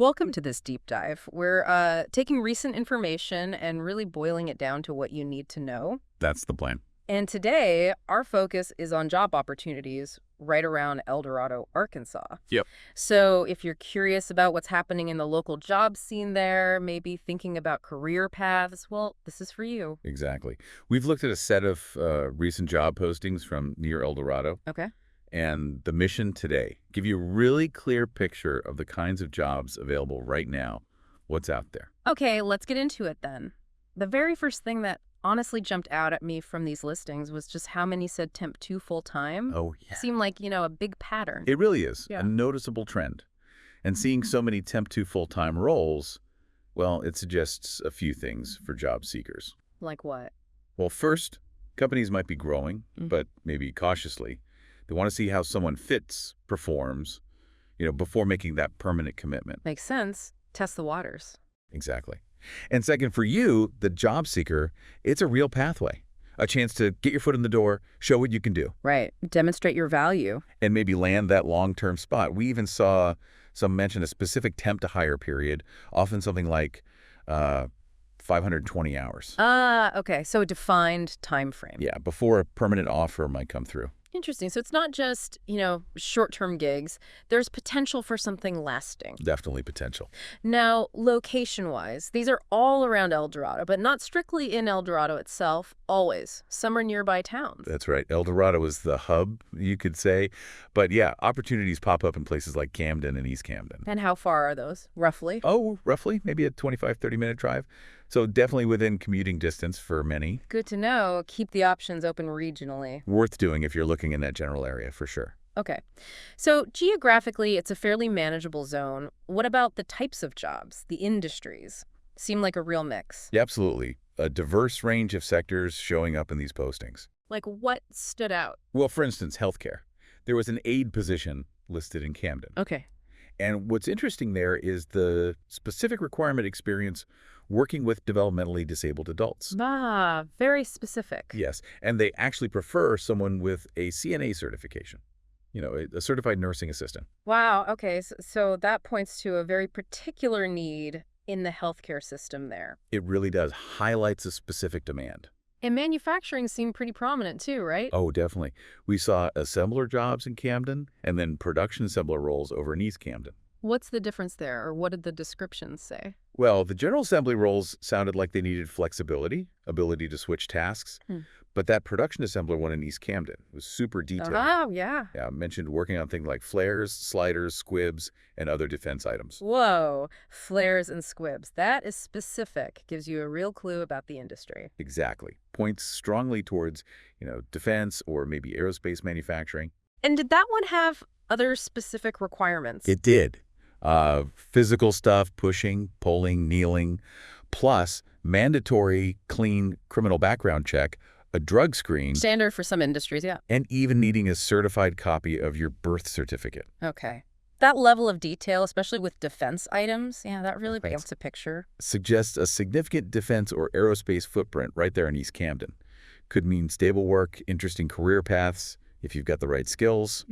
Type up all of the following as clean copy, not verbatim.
Welcome to this deep dive. We're taking recent information and really boiling it down to what you need to know. That's the plan. And today, our focus is on job opportunities right around El Dorado, Arkansas. Yep. So if you're curious about what's happening in the local job scene there, maybe thinking about career paths, well, this is for you. Exactly. We've looked at a set of recent job postings from near El Dorado, Okay. and the mission today, give you a really clear picture of the kinds of jobs available right now, what's out there. Okay, let's get into it then. The very first thing that honestly jumped out at me from these listings was just how many said temp 2 full-time. Oh, yeah. Seemed like, a big pattern. It really is Yeah. a noticeable trend. And seeing so many temp to full-time roles, well, it suggests a few things for job seekers. Like what? Well, first, companies might be growing, Mhm. but maybe cautiously. They want to see how someone fits, performs, before making that permanent commitment. Makes sense. Test the waters. Exactly. And second, for you, the job seeker, it's a real pathway, a chance to get your foot in the door, show what you can do, Right. Demonstrate your value. and maybe land that long-term spot. We even saw some mention a specific temp to hire period, often something like 520 hours. Okay. So a defined time frame. Yeah, before a permanent offer might come through. Interesting. So it's not just, short-term gigs. There's potential for something lasting. Definitely potential. Now, location-wise, these are all around El Dorado, but not strictly in El Dorado itself, always. Some are nearby towns. That's right. El Dorado is the hub, you could say. But yeah, opportunities pop up in places like Camden and East Camden. And how far are those, roughly? Oh, roughly, maybe a 25, 30-minute drive. So definitely within commuting distance for many. Good to know. Keep the options open regionally. Worth doing if you're looking in that general area, for sure. Okay. So geographically, it's a fairly manageable zone. What about the types of jobs, the industries? Seem like a real mix. Yeah, absolutely. A diverse range of sectors showing up in these postings. Like what stood out? Well, for instance, healthcare. There was an aide position listed in Camden. Okay. And what's interesting there is the specific requirement experience working with developmentally disabled adults. Ah, very specific. Yes, and they actually prefer someone with a CNA certification, a certified nursing assistant. Wow. Okay. So that points to a very particular need in the healthcare system there. It really does highlights a specific demand. And manufacturing seemed pretty prominent too, right? Oh, definitely. We saw assembler jobs in Camden and then production assembler roles over in East Camden. What's the difference there, or what did the descriptions say? Well, the general assembly roles sounded like they needed flexibility, ability to switch tasks, but that production assembler one in East Camden was super detailed. Oh, yeah. Yeah, mentioned working on things like flares, sliders, squibs, and other defense items. Whoa, flares and squibs. That is specific. Gives you a real clue about the industry. Exactly. Points strongly towards, defense or maybe aerospace manufacturing. And did that one have other specific requirements? It did. Physical stuff, pushing, pulling, kneeling, plus mandatory clean criminal background check, a drug screen, Standard for some industries, yeah. and even needing a certified copy of your birth certificate. Okay. That level of detail, especially with defense items, yeah, that really paints a picture. Suggests a significant defense or aerospace footprint right there in East Camden. Could mean stable work, interesting career paths, if you've got the right skills,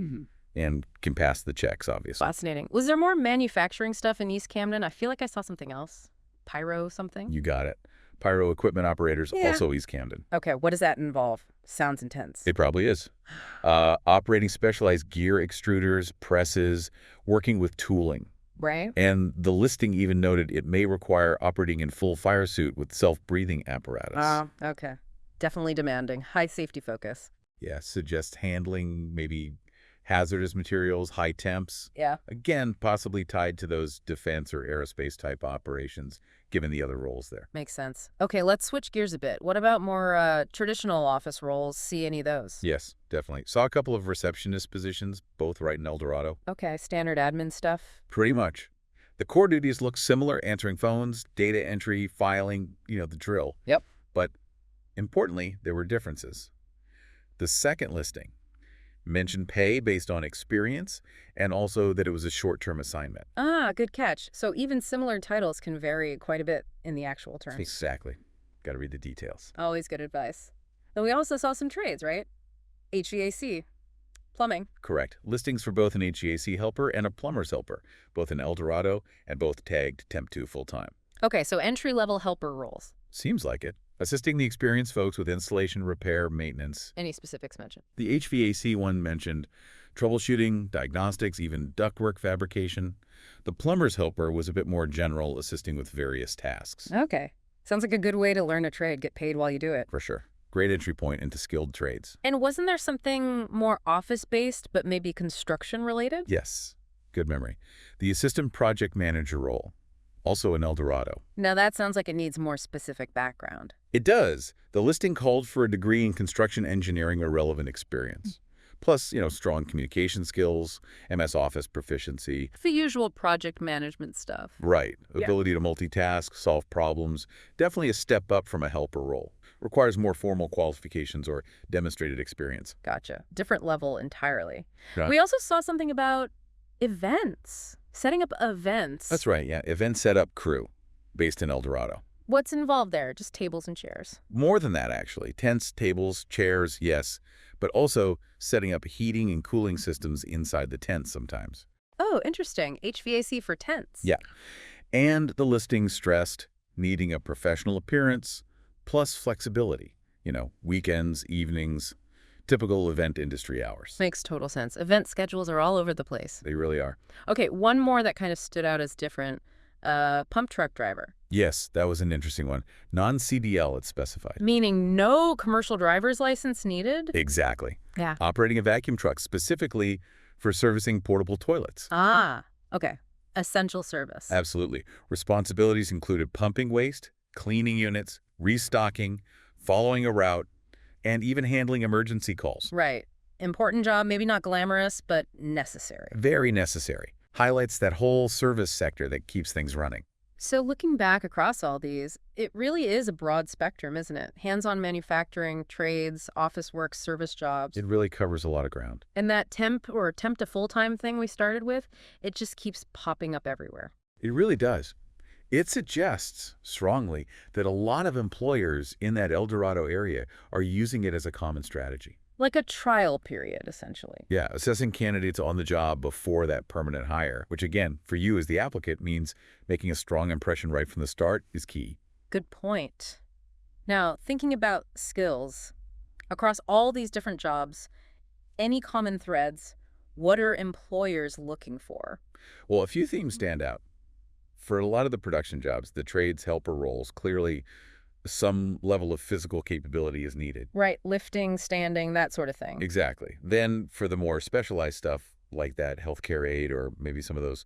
and can pass the checks, obviously. Fascinating. Was there more manufacturing stuff in East Camden? I feel like I saw something else. Pyro something? You got it. Pyro equipment operators, Yeah. also East Camden. Okay, what does that involve? Sounds intense. It probably is. Operating specialized gear extruders, presses, working with tooling. Right? And the listing even noted it may require operating in full fire suit with self-breathing apparatus. Okay. Definitely demanding. High safety focus. Yeah, suggests handling maybe hazardous materials, high temps. Yeah. Again, possibly tied to those defense or aerospace type operations, given the other roles there. Makes sense. Okay, let's switch gears a bit. What about more traditional office roles? See any of those? Yes, definitely. Saw a couple of receptionist positions, both right in El Dorado. Okay, standard admin stuff. Pretty much. The core duties look similar, answering phones, data entry, filing, the drill. Yep. But importantly, there were differences. The second listing mentioned pay based on experience and also that it was a short-term assignment. Good catch. So even similar titles can vary quite a bit in the actual terms. Exactly. Got to read the details. Always good advice. Then we also saw some trades, right? HVAC, plumbing. Correct. Listings for both an HVAC helper and a plumber's helper, both in El Dorado and both tagged Temp 2 full-time. Okay, so entry-level helper roles. Seems like it. Assisting the experienced folks with installation, repair, maintenance. Any specifics mentioned? The HVAC one mentioned troubleshooting, diagnostics, even ductwork fabrication. The plumber's helper was a bit more general, assisting with various tasks. Okay. Sounds like a good way to learn a trade, get paid while you do it. For sure. Great entry point into skilled trades. And wasn't there something more office-based, but maybe construction-related? Yes. Good memory. The assistant project manager role, also in El Dorado. Now that sounds like it needs more specific background. It does. The listing called for a degree in construction engineering or relevant experience. Plus, strong communication skills, MS Office proficiency. The usual project management stuff. Right. Yeah. Ability to multitask, solve problems. Definitely a step up from a helper role. Requires more formal qualifications or demonstrated experience. Gotcha. Different level entirely. Right. We also saw something about events. Setting up events. That's right, yeah. Event setup crew, based in El Dorado. What's involved there? Just tables and chairs. More than that, actually. Tents, tables, chairs, yes. But also setting up heating and cooling systems inside the tents sometimes. Oh, interesting. HVAC for tents. Yeah. And the listing stressed needing a professional appearance, plus flexibility. Weekends, evenings, typical event industry hours. Makes total sense. Event schedules are all over the place. They really are. Okay, one more that kind of stood out as different. Pump truck driver. Yes, that was an interesting one. Non-CDL, it's specified. Meaning no commercial driver's license needed? Exactly. Yeah. Operating a vacuum truck specifically for servicing portable toilets. Ah, okay. Essential service. Absolutely. Responsibilities included pumping waste, cleaning units, restocking, following a route, and even handling emergency calls. Right. Important job, maybe not glamorous, but necessary. Very necessary. Highlights that whole service sector that keeps things running. So looking back across all these, it really is a broad spectrum, isn't it? Hands-on manufacturing, trades, office work, service jobs. It really covers a lot of ground. And that temp to full-time thing we started with, it just keeps popping up everywhere. It really does. It suggests strongly that a lot of employers in that El Dorado area are using it as a common strategy. Like a trial period, essentially. Yeah, assessing candidates on the job before that permanent hire, which again, for you as the applicant, means making a strong impression right from the start is key. Good point. Now, thinking about skills, across all these different jobs, any common threads, what are employers looking for? Well, a few themes stand out. For a lot of the production jobs, the trades helper roles, clearly some level of physical capability is needed. Right, lifting, standing, that sort of thing. Exactly. Then for the more specialized stuff like that healthcare aid or maybe some of those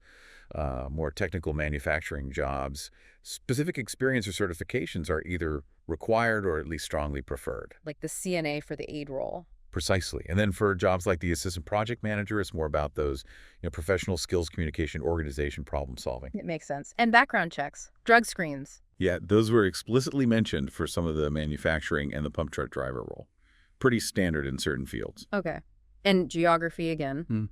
more technical manufacturing jobs, specific experience or certifications are either required or at least strongly preferred. Like the CNA for the aid role. Precisely. And then for jobs like the assistant project manager, it's more about those professional skills, communication, organization, problem solving. It makes sense. And background checks, drug screens. Yeah, those were explicitly mentioned for some of the manufacturing and the pump truck driver role. Pretty standard in certain fields. Okay. And geography again.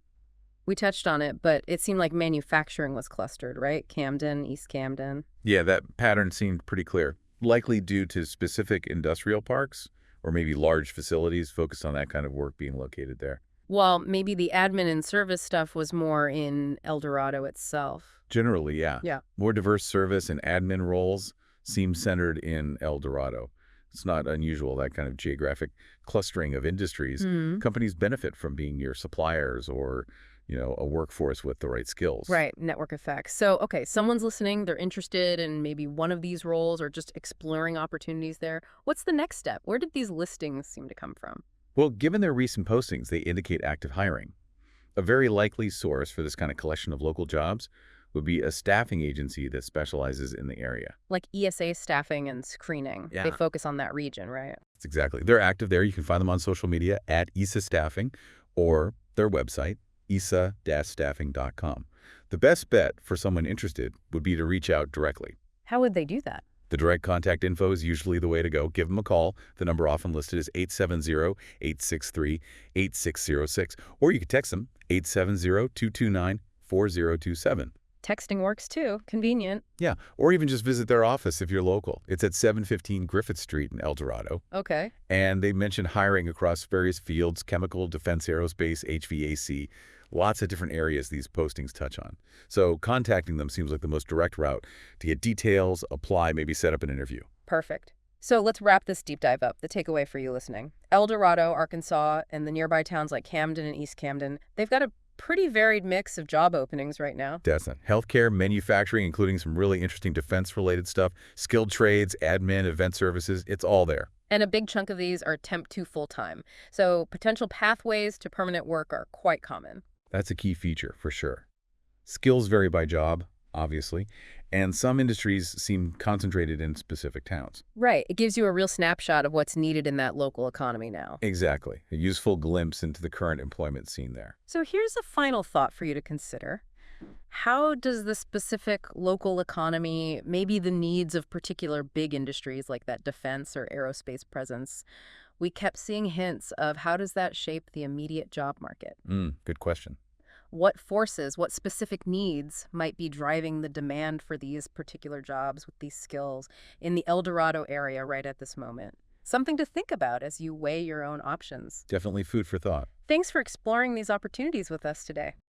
We touched on it, but it seemed like manufacturing was clustered, right? Camden, East Camden. Yeah, that pattern seemed pretty clear. Likely due to specific industrial parks or maybe large facilities focused on that kind of work being located there. Well, maybe the admin and service stuff was more in El Dorado itself. Generally, yeah. Yeah. More diverse service and admin roles seem centered in El Dorado. It's not unusual, that kind of geographic clustering of industries. Companies benefit from being near suppliers or, a workforce with the right skills. Right, network effects. So, okay, someone's listening, they're interested in maybe one of these roles or just exploring opportunities there. What's the next step? Where did these listings seem to come from? Well, given their recent postings, they indicate active hiring. A very likely source for this kind of collection of local jobs would be a staffing agency that specializes in the area. Like ESA staffing and screening. Yeah. They focus on that region, right? That's exactly. They're active there. You can find them on social media at ESA Staffing or their website, ESA-staffing.com. The best bet for someone interested would be to reach out directly. How would they do that? The direct contact info is usually the way to go. Give them a call. The number often listed is 870-863-8606. Or you can text them 870-229-4027. Texting works too. Convenient. Yeah, or even just visit their office if you're local. It's at 715 Griffith Street in El Dorado. Okay. And they mentioned hiring across various fields, chemical, defense, aerospace, HVAC, lots of different areas these postings touch on. So contacting them seems like the most direct route to get details, apply, maybe set up an interview. Perfect. So let's wrap this deep dive up. The takeaway for you listening. El Dorado, Arkansas, and the nearby towns like Camden and East Camden, they've got a pretty varied mix of job openings right now. Definitely. Healthcare, manufacturing, including some really interesting defense-related stuff, skilled trades, admin, event services, it's all there. And a big chunk of these are temp to full-time. So potential pathways to permanent work are quite common. That's a key feature, for sure. Skills vary by job, obviously, and some industries seem concentrated in specific towns. Right. It gives you a real snapshot of what's needed in that local economy now. Exactly. A useful glimpse into the current employment scene there. So here's a final thought for you to consider. How does the specific local economy, maybe the needs of particular big industries like that defense or aerospace presence, we kept seeing hints of how does that shape the immediate job market? Good question. What forces, what specific needs might be driving the demand for these particular jobs with these skills in the El Dorado area right at this moment? Something to think about as you weigh your own options. Definitely food for thought. Thanks for exploring these opportunities with us today.